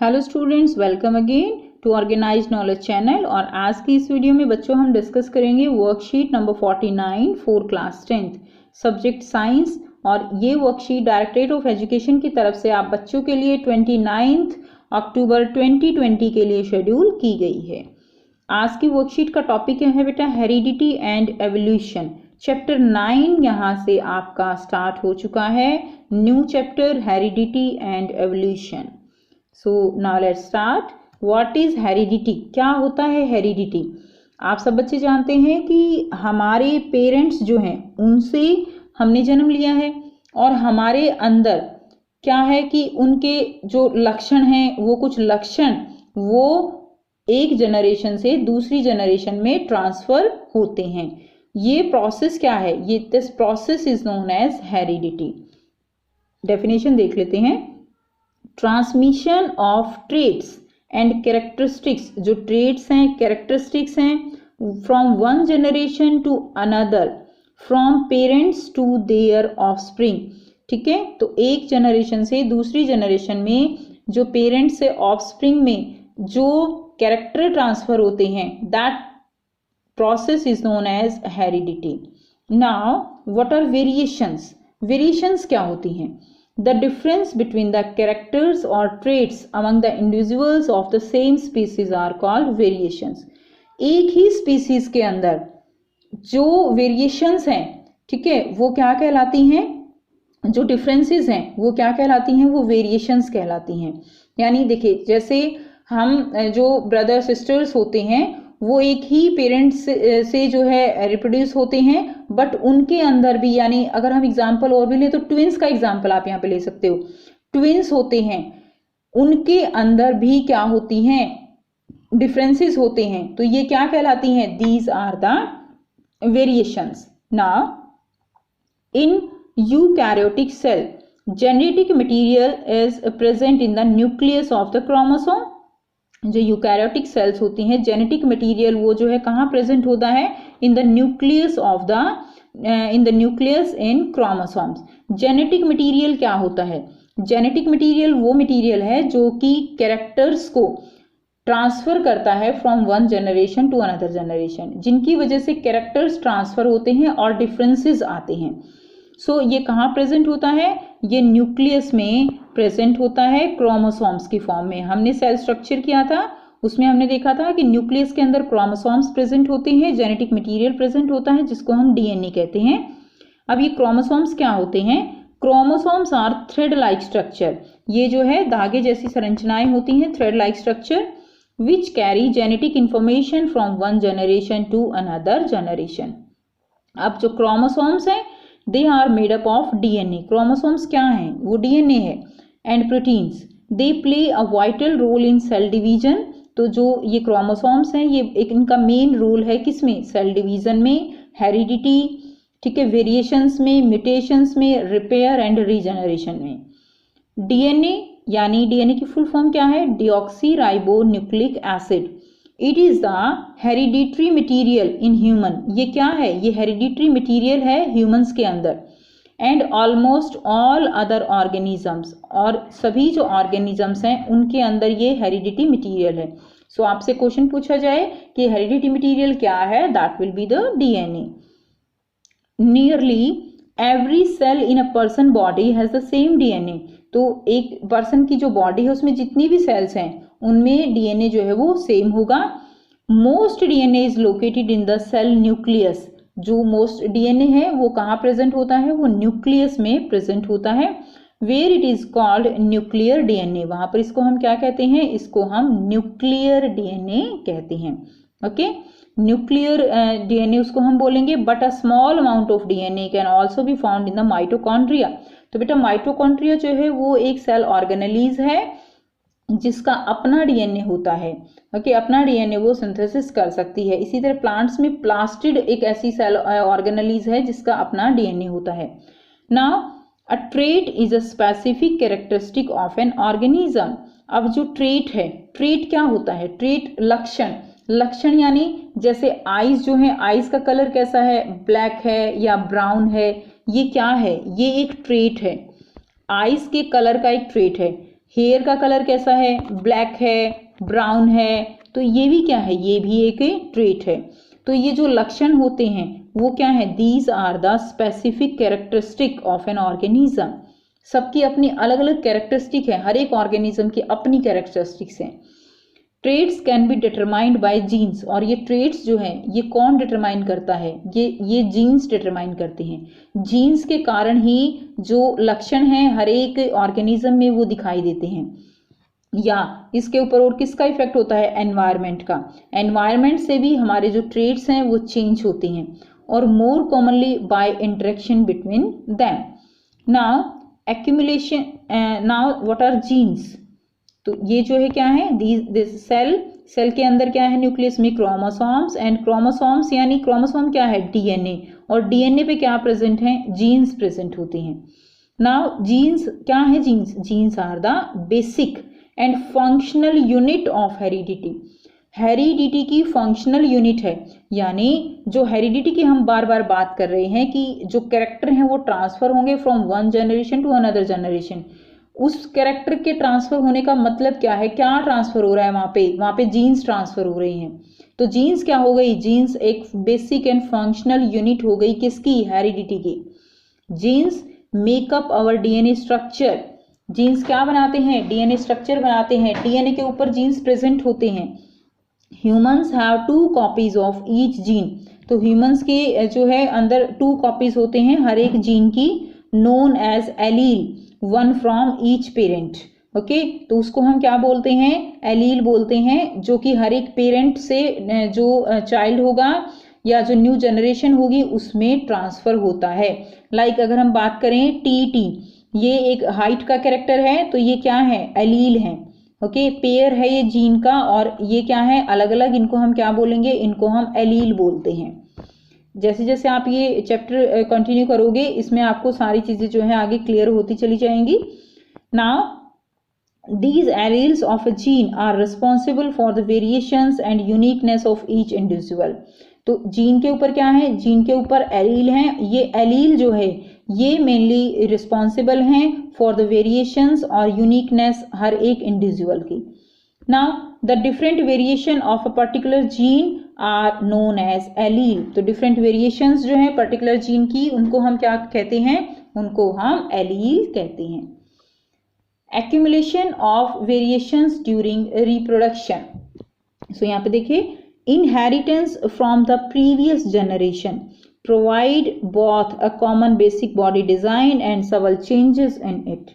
Hello students, welcome again to organised knowledge channel. और आज की इस वीडियो में बच्चों हम डिस्कस करेंगे worksheet number 49 for class 10th subject science. और ये वर्कशीट डायरेक्टरेट ऑफ एजुकेशन की तरफ से आप बच्चों के लिए 29 अक्टूबर 2020 के लिए शेड्यूल की गई है। आज की वर्कशीट का टॉपिक है बेटा हेरिडिटी एंड एवोल्यूशन। चैप्टर 9 यहाँ से आपका स्टार्ट हो चुका है, new chapter heredity and evolution. So now let's start. What is heredity? क्या होता है हेरिडिटी? आप सब बच्चे जानते हैं कि हमारे पेरेंट्स जो हैं उनसे हमने जन्म लिया है और हमारे अंदर क्या है कि उनके जो लक्षण हैं वो कुछ लक्षण वो एक जनरेशन से दूसरी जनरेशन में ट्रांसफर होते हैं। ये प्रोसेस क्या है? ये this process is known as heredity. Definition देख लेते हैं। Transmission of traits and characteristics, जो ट्रेट्स हैं कैरेक्टरिस्टिक्स हैं, from one generation to another, from parents to their offspring. ठीक है, तो एक जनरेशन से दूसरी जनरेशन में जो पेरेंट्स से ऑफस्प्रिंग में जो कैरेक्टर ट्रांसफर होते हैं, that process is known as heredity. Now what are variations? Variations क्या होती हैं? The difference between the characters or traits among the individuals of the same species are called variations. एक ही species के अंदर जो variations हैं, ठीक है, वो क्या कहलाती हैं? जो differences हैं वो क्या कहलाती हैं? वो variations कहलाती हैं। यानी देखिए, जैसे हम जो ब्रदर सिस्टर्स होते हैं वो एक ही पेरेंट्स से जो है रिप्रोड्यूस होते हैं, बट उनके अंदर भी, यानी अगर हम एग्जांपल और भी लें तो ट्विंस का एग्जांपल आप यहाँ पे ले सकते हो। ट्विंस होते हैं, उनके अंदर भी क्या होती हैं? डिफरेंसेस होते हैं। तो ये क्या कहलाती हैं? These are the variations. Now in eukaryotic cell genetic material is present in the nucleus of the chromosome. जो यूकैरियोटिक सेल्स होती हैं, जेनेटिक मटेरियल वो जो है कहाँ प्रेजेंट होता है? इन the nucleus of the nucleus in chromosomes. Genetic material क्या होता है? जेनेटिक मटेरियल वो मटेरियल है जो कि कैरेक्टर्स को ट्रांसफर करता है from one generation to another generation, जिनकी वजह से कैरेक्टर्स ट्रांसफर होते हैं और डिफरेंसेस आते हैं। सो ये कहाँ प्रेजेंट होता है? ये न्यूक्लियस में प्रेजेंट होता है क्रोमोसोम्स की फॉर्म में। हमने सेल स्ट्रक्चर किया था, उसमें हमने देखा था कि न्यूक्लियस के अंदर क्रोमोसोम्स प्रेजेंट होते हैं, जेनेटिक मटेरियल प्रेजेंट होता है जिसको हम डीएनए कहते हैं। अब ये क्रोमोसोम्स क्या होते हैं? Chromosomes are thread like structure. ये जो है धागे जैसी संरचनाएं होती हैं, thread like structure, which carry genetic information from one generation to another generation. अब जो क्रोमोसोम्स हैं they are made up of DNA. Chromosomes क्या हैं? वो डीएनए है। And proteins they play a vital role in cell division. तो जो ये क्रोमोसोम्स हैं ये एक इनका मेन रोल है किसमें? सेल डिवीजन में, हेरिडिटी, ठीक है, वेरिएशंस में, म्यूटेशंस में, रिपेयर एंड रीजनरेशन में। डीएनए यानी डीएनए की फुल फॉर्म क्या है? Deoxy ribo nucleic acid. It is the hereditary material in human. ये क्या है? ये हेरिडिटरी मटीरियल है ह्यूमंस के अंदर। And almost all other organisms, और सभी जो ऑर्गेनिजम्स हैं उनके अंदर ये हेरिडिटी मटीरियल है। सो आपसे क्वेश्चन पूछा जाए कि हेरिडिटी मटीरियल क्या है? That will be the DNA. Nearly every cell in a person body has the same DNA. तो एक पर्सन की जो बॉडी है उसमें जितनी भी सेल्स हैं उनमें डीएनए जो है वो सेम होगा। Most DNA is located in the cell nucleus. जो मोस्ट डीएनए है वो कहाँ प्रेजेंट होता है? वो न्यूक्लियस में प्रेजेंट होता है। Where it is called nuclear DNA. वहां पर इसको हम क्या कहते हैं? इसको हम न्यूक्लियर डीएनए कहते हैं। ओके, न्यूक्लियर डीएनए उसको हम बोलेंगे। But a small amount of DNA can also be found in the mitochondria. तो बेटा माइटोकॉन्ड्रिया जो है वो एक सेल ऑर्गेनेलीज है जिसका अपना डीएनए होता है। ओके, अपना डीएनए वो सिंथेसिस कर सकती है। इसी तरह प्लांट्स में प्लास्टिड एक ऐसी सेल ऑर्गेनेलीज है जिसका अपना डीएनए होता है। Now a trait is a specific characteristic of an organism. अब जो ट्रेट है, ट्रेट क्या होता है? ट्रेट लक्षण। लक्षण यानी जैसे आईज जो है, आईज का कलर कैसा है? ब्लैक है या ब्राउन है? ये क्या है? ये एक ट्रेट है, आईज के कलर का एक ट्रेट है। हेयर का कलर कैसा है, ब्लैक है, ब्राउन है, तो ये भी क्या है, ये भी एक ट्रेट है। तो ये जो लक्षण होते हैं वो क्या है, these are the specific characteristic of an organism. सबकी अपनी अलग अलग कैरेक्टरिस्टिक है, हर एक ऑर्गेनिज्म की अपनी कैरेक्टरिस्टिक्स हैं। Traits can be determined by genes, और ये ट्रेड्स जो हैं ये कौन डिटरमाइन करता है, ये जीन्स डिटरमाइन करते हैं। जीन्स के कारण ही जो लक्षण हैं हर एक ऑर्गेनिज्म में वो दिखाई देते हैं। या इसके ऊपर और किसका इफेक्ट होता है, एनवायरनमेंट का। एनवायरनमेंट से भी हमारे जो ट्रेड्स हैं वो चेंज होते हैं, और more commonly by interaction between them. Now accumulation, now what are genes, तो ये जो है क्या है, दिस सेल के अंदर क्या है, न्यूक्लियस में क्रोमोसोम्स, एंड क्रोमोसोम्स यानी क्रोमोसोम क्या है, डीएनए, और डीएनए पे क्या प्रेजेंट है, जीन्स प्रेजेंट होते हैं। नाउ जीन्स क्या है, genes are the basic and functional unit of heredity. Heredity की फंक्शनल यूनिट है, यानी जो हेरिडिटी की हम बार बार बात कर रहे हैं कि जो कैरेक्टर हैं वो ट्रांसफर होंगे from one generation to another generation. उस कैरेक्टर के ट्रांसफर होने का मतलब क्या है, क्या ट्रांसफर हो रहा है, वहां पे जीन्स ट्रांसफर हो रही हैं। तो जीन्स क्या हो गई, जीन्स एक बेसिक एंड फंक्शनल यूनिट हो गई, किसकी, हेरिडिटी की। Genes make up our DNA structure. Genes क्या बनाते हैं, डीएनए स्ट्रक्चर बनाते हैं, डीएनए के ऊपर जीन्स प्रेजेंट होते हैं। Humans have 2 copies of each gene, तो ह्यूमंस के जो है अंदर 2 कॉपीज होते हैं हर एक जीन की, known as allele, one from each parent. Okay, तो उसको हम क्या बोलते हैं, एलील बोलते हैं, जो कि हर एक पेरेंट से जो चाइल्ड होगा या जो न्यू जनरेशन होगी उसमें ट्रांसफर होता है। लाइक अगर हम बात करें टी, ये एक हाइट का कैरेक्टर है, तो ये क्या है, एलील है। ओके, पेयर है ये जीन का, और ये क्या है, अलग अलग, इनको हम क्या बोलेंगे, इनको हम एलील बोलते हैं। जैसे जैसे आप ये चैप्टर कंटिन्यू करोगे इसमें आपको सारी चीजें जो है आगे क्लियर होती चली जाएंगी। Now these alleles of a gene are responsible for the variations and uniqueness of each individual. तो जीन के ऊपर क्या है, जीन के ऊपर एलील हैं, ये एलील जो है ये मेनली रिस्पॉन्सिबल हैं फॉर द वेरिएशंस और यूनिकनेस हर एक इंडिविजुअल की। Now the different variation of a particular gene are known as allele. तो डिफरेंट वेरिएशंस जो है पर्टिकुलर जीन की, उनको हम क्या कहते हैं, उनको हम एलील कहते हैं। Accumulation of variations during reproduction. So यहाँ पे देखिए, inheritance from the previous generation provide both a common basic body design and several changes in it।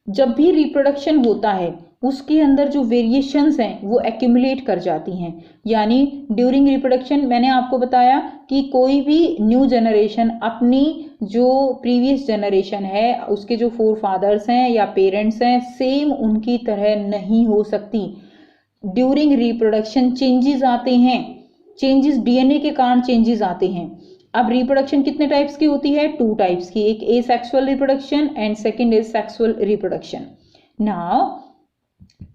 जब भी रिप्रोडक्शन होता है उसके अंदर जो वेरिएशंस हैं वो एक्यूमुलेट कर जाती हैं, यानी ड्यूरिंग रिप्रोडक्शन मैंने आपको बताया कि कोई भी न्यू जनरेशन अपनी जो प्रीवियस जनरेशन है उसके जो फोर फादर्स हैं या पेरेंट्स हैं सेम उनकी तरह नहीं हो सकती। ड्यूरिंग रिप्रोडक्शन चेंजेस आते हैं, चेंजेस डीएनए के कारण चेंजेस आते हैं। अब रिप्रोडक्शन कितने टाइप्स की होती है, 2 टाइप्स की, एक asexual reproduction and second is sexual reproduction. Now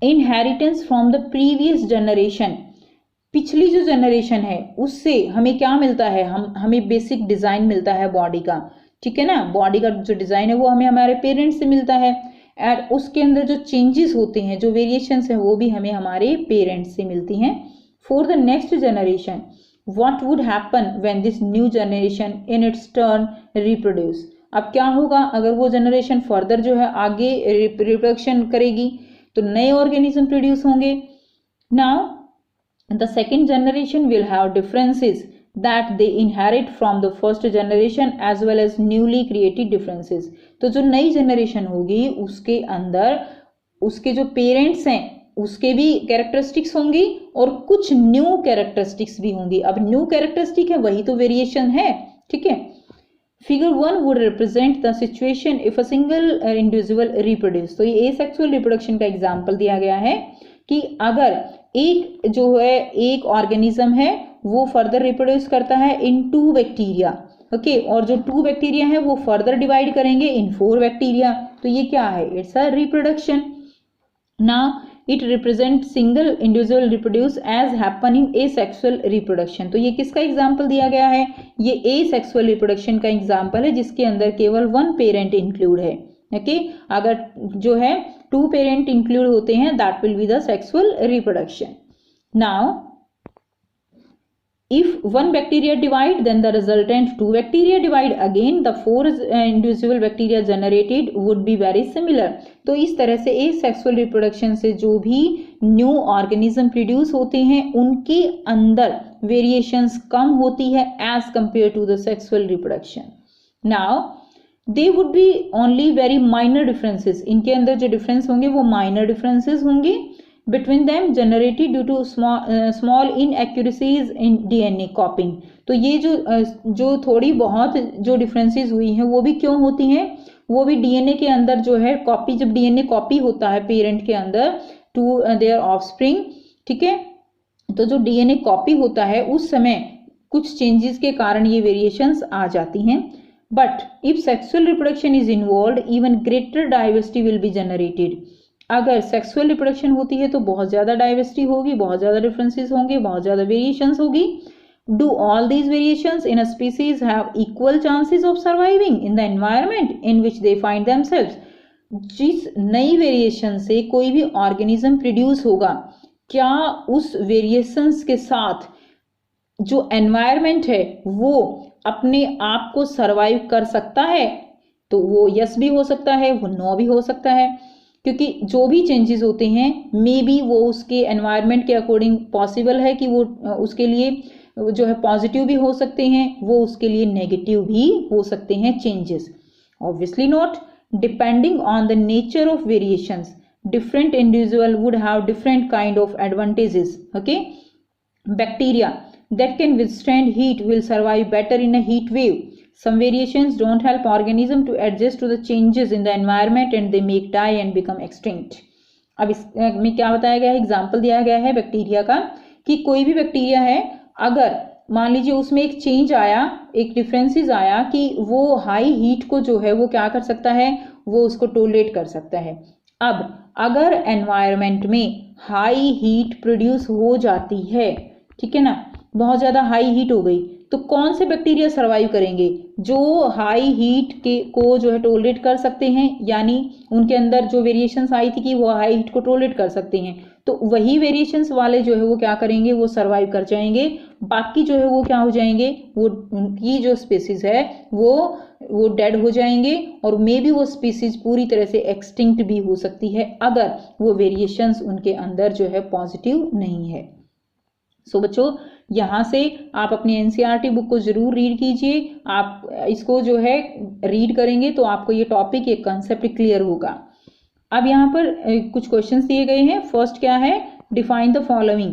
inheritance from the previous generation, पिछली जो जनरेशन है उससे हमें क्या मिलता है, हमें बेसिक डिजाइन मिलता है बॉडी का, ठीक है ना, बॉडी का जो डिजाइन है वो हमें हमारे पेरेंट्स से मिलता है, और उसके अंदर जो चेंजेस होते हैं, जो वेरिएशंस हैं वो भी हमें हमारे पेरेंट्स से मिलती हैं। For the next generation what would happen when this new generation in its turn reproduce. अब क्या होगा अगर वो जनरेशन फर्दर जो है आगे रिप्रोडक्शन करेगी तो नए ऑर्गेनिज्म प्रोड्यूस होंगे। Now the second generation will have differences that they inherit from the first generation as well as newly created differences। तो जो नई जनरेशन होगी उसके अंदर उसके जो पेरेंट्स हैं उसके भी कैरेक्टरिस्टिक्स होंगी और कुछ न्यू कैरेक्टरिस्टिक्स भी होंगी। अब न्यू कैरेक्टरिस्टिक है वही तो वेरिएशन है, ठीक है। Figure 1 would represent the situation if a single individual reproduce. तो ये एसेक्सुअल रिप्रोडक्शन का एग्जाम्पल दिया गया है कि अगर एक जो है एक ऑर्गेनिज्म है वो फर्दर रिप्रोड्यूस करता है इन 2 बैक्टीरिया, ओके, और जो 2 बैक्टीरिया है वो फर्दर डिवाइड करेंगे इन 4 बैक्टीरिया, तो ये क्या है, it's a reproduction. Now it represent single individual reproduce as happen in asexual reproduction. तो ये किसका एग्जाम्पल दिया गया है, ये एसेक्सुअल रिप्रोडक्शन का एग्जाम्पल है जिसके अंदर केवल 1 पेरेंट इंक्लूड है, ओके। अगर जो है 2 पेरेंट इंक्लूड होते हैं, that will be the sexual reproduction. Now if one bacteria divide, then the resultant 2 bacteria divide, again the 4 individual bacteria generated would be very similar। तो इस तरह से asexual reproduction से जो भी न्यू ऑर्गेनिज्म प्रोड्यूस होते हैं उनके अंदर वेरिएशंस कम होती है as compare to the sexual reproduction. Now they would be only very minor differences, इनके अंदर जो डिफरेंस होंगे वो माइनर डिफरेंसेस होंगे between them generated due to small inaccuracies in DNA copying। तो ये जो थोड़ी बहुत जो डिफरेंसेस हुई हैं वो भी क्यों होती हैं, वो भी डीएनए के अंदर जो है कॉपी, जब डीएनए कॉपी होता है पेरेंट के अंदर टू देयर ऑफस्प्रिंग, ठीक है, तो जो डीएनए कॉपी होता है उस समय कुछ चेंजेस के कारण ये वेरिएशंस आ जाती हैं। But if sexual reproduction is involved even greater diversity will be generated. अगर सेक्सुअल रिप्रोडक्शन होती है तो बहुत ज़्यादा डाइवर्सिटी होगी, बहुत ज़्यादा डिफरेंसेस होंगे, बहुत ज़्यादा वेरिएशंस होगी। Do all these variations in a species have equal chances of surviving in the environment in which they find themselves. जिस नई वेरिएशन से कोई भी ऑर्गेनिज्म प्रोड्यूस होगा, क्या उस वेरिएशंस के साथ जो एनवायरनमेंट है वो अपने आप को सर्वाइव कर सकता है? तो वो यस भी हो सकता है, वो नो भी हो सकता है, क्योंकि जो भी चेंजेस होते हैं मे बी वो उसके एनवायरनमेंट के अकॉर्डिंग पॉसिबल है कि वो उसके लिए जो है पॉजिटिव भी हो सकते हैं, वो उसके लिए नेगेटिव भी हो सकते हैं changes. Obviously not, depending on the nature of variations different individual would have different kind of advantages. Okay, bacteria that can withstand heat will survive better in a heat wave. Some variations don't help organism to adjust to the changes in the environment and they make die and become extinct। अब इसमें क्या बताया गया है, example दिया गया है bacteria का कि कोई भी बैक्टीरिया है, अगर मान लीजिए उसमें एक चेंज आया, एक डिफरेंसेस आया कि वो हाई हीट को जो है वो क्या कर सकता है, वो उसको टोलरेट कर सकता है। अब अगर एनवायरनमेंट में हाई हीट प्रोड्यूस हो जाती है, ठीक है ना, बहुत ज़्यादा हाई हीट हो गई, तो कौन से बैक्टीरिया सर्वाइव करेंगे? जो हाई हीट को जो है टोलरेट कर सकते हैं, यानी उनके अंदर जो वेरिएशंस आई थी कि वो हाई हीट को टोलरेट कर सकते हैं, तो वही वेरिएशंस वाले जो है वो क्या करेंगे, वो सर्वाइव कर जाएंगे। बाकी जो है वो क्या हो जाएंगे, वो उनकी जो स्पीसीज है वो डेड हो जाएंगे और मे बी वो स्पीसीज पूरी तरह से एक्सटिंक्ट भी हो सकती है अगर वो वेरिएशंस उनके अंदर जो है पॉजिटिव नहीं है। सो बच्चों, यहाँ से आप अपनी एनसीईआरटी बुक को जरूर रीड कीजिए। आप इसको जो है रीड करेंगे तो आपको ये टॉपिक, ये कंसेप्ट क्लियर होगा। अब यहाँ पर कुछ क्वेश्चंस दिए गए हैं। फर्स्ट क्या है, define the following,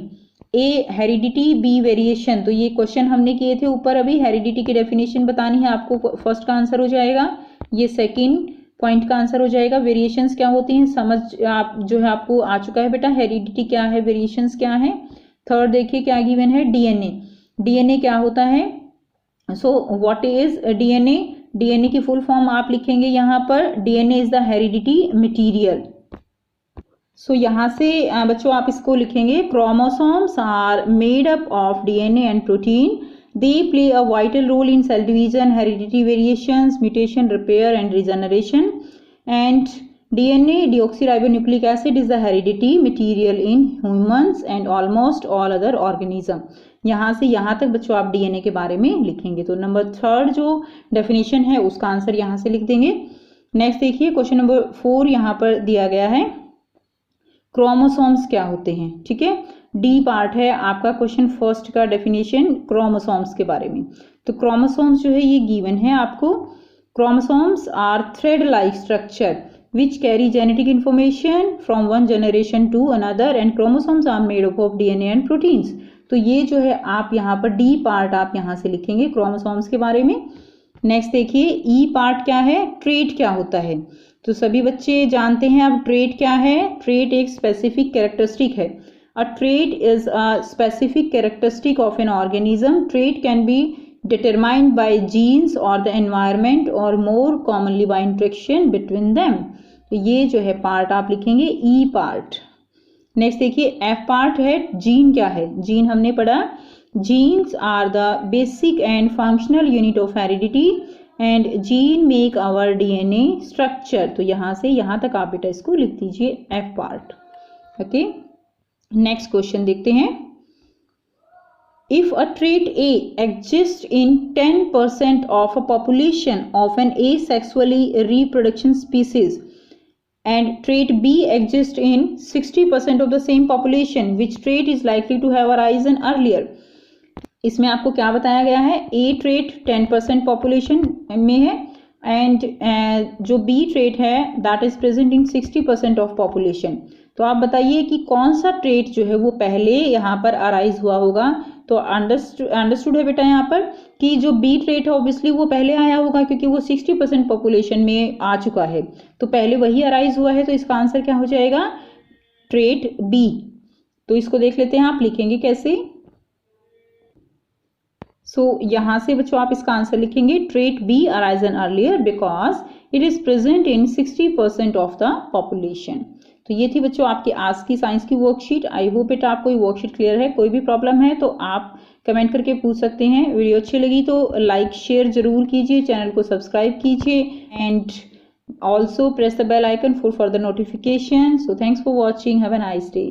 A heredity, B variation. तो ये क्वेश्चन हमने किए थे ऊपर, अभी हेरिडिटी की डेफिनेशन बतानी है आपको, फर्स्ट का आंसर हो जाएगा, ये सेकेंड पॉइंट का आंसर हो जाएगा। वेरिएशंस क्या होती हैं समझ आप जो है आपको आ चुका है बेटा, हेरिडिटी क्या है, वेरिएशंस क्या है। थर्ड देखिए क्या गिवन है, डीएनए। डीएनए क्या होता है, so what is DNA? DNA की फुल फॉर्म आप लिखेंगे यहाँ पर, DNA is the heredity material. So यहाँ से बच्चों आप इसको लिखेंगे, chromosomes are made up of DNA and protein, they play a vital role in cell division, heredity variations, mutation, repair and regeneration. And DNA, deoxyribonucleic acid, is the heredity material in humans and almost all other organism। यहाँ से यहाँ तक बच्चों आप DNA के बारे में लिखेंगे। तो नंबर थर्ड जो डेफिनेशन है उसका आंसर यहाँ से लिख देंगे। नेक्स्ट देखिए क्वेश्चन नंबर 4 यहाँ पर दिया गया है, क्रोमोसोम्स क्या होते हैं, ठीक है। डी पार्ट है आपका क्वेश्चन फर्स्ट का डेफिनेशन क्रोमोसोम्स के बारे में। तो क्रोमोसोम्स जो है ये गिवन है आपको। Chromosomes are thread like structure which carry genetic information from one generation to another and chromosomes are made up of DNA and proteins। तो ये जो है आप यहाँ पर डी पार्ट आप यहाँ से लिखेंगे क्रोमोसोम्स के बारे में। नेक्स्ट देखिए ई पार्ट क्या है, ट्रेट क्या होता है। तो सभी बच्चे जानते हैं अब ट्रेट क्या है। ट्रेट एक स्पेसिफिक कैरेक्टरिस्टिक है। अ trait is a specific characteristic of an organism. Trait can be determined by genes or the environment or more commonly by interaction between them। तो ये जो है पार्ट आप लिखेंगे ई पार्ट। नेक्स्ट देखिए F part है, gene क्या है। जीन हमने पढ़ा, genes are the basic and functional unit of heredity and gene make our DNA structure. तो यहाँ से यहाँ तक आप बेटा इसको लिख दीजिए F part. Okay, next question देखते हैं। If a trait A exists in 10% of a population of an asexually reproduction species and trait B exists in 60% of the same population, which trait is likely to have arisen earlier? इसमें आपको क्या बताया गया है, A trait 10% population में है and जो B trait है that is present in 60% of population. तो आप बताइए कि कौन सा ट्रेट जो है वो पहले यहाँ पर अराइज हुआ होगा। तो अंडरस्टूड है बेटा यहाँ पर कि जो बी ट्रेट है ऑब्वियसली वो पहले आया होगा क्योंकि वो 60% पॉपुलेशन में आ चुका है, तो पहले वही अराइज हुआ है। तो इसका आंसर क्या हो जाएगा, ट्रेट बी। तो इसको देख लेते हैं, आप लिखेंगे कैसे। यहाँ से बच्चों आप इसका आंसर लिखेंगे trait B arisen earlier because it is present in 60% of the population. तो ये थी बच्चों आपकी आज की साइंस की वर्कशीट। आई होप बेटा आपको ये वर्कशीट क्लियर है। कोई भी प्रॉब्लम है तो आप कमेंट करके पूछ सकते हैं। वीडियो अच्छी लगी तो लाइक शेयर जरूर कीजिए, चैनल को सब्सक्राइब कीजिए and also press the bell icon for further notification. So thanks for watching, have a nice day.